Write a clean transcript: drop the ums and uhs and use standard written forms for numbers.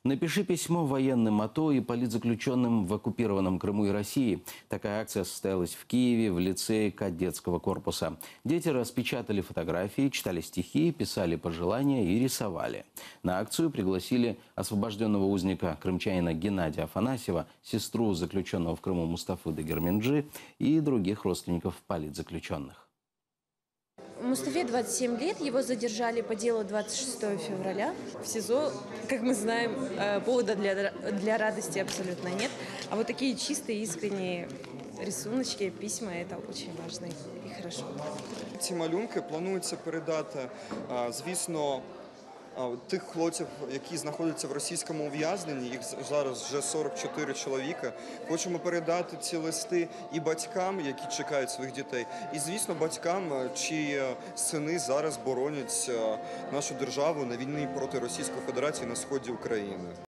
Напиши письмо военным АТО и политзаключенным в оккупированном Крыму и России. Такая акция состоялась в Киеве в лицее кадетского корпуса. Дети распечатали фотографии, читали стихи, писали пожелания и рисовали. На акцию пригласили освобожденного узника крымчанина Геннадия Афанасьева, сестру заключенного в Крыму Мустафы Дагерменджи и других родственников политзаключенных. Мустафе 27 лет, его задержали по делу 26 февраля. В СИЗО, как мы знаем, повода для радости абсолютно нет. А вот такие чистые, искренние рисуночки, письма – это очень важно и хорошо. Ці малюнки планується передати, звісно, тих хлопців, які знаходяться в російському ув'язненні, їх зараз вже 44 чоловіка. Хочемо передати ці листи і батькам, які чекають своїх дітей, і, звісно, батькам, чиї сини зараз боронять нашу державу на війні проти Російської Федерації на сході України.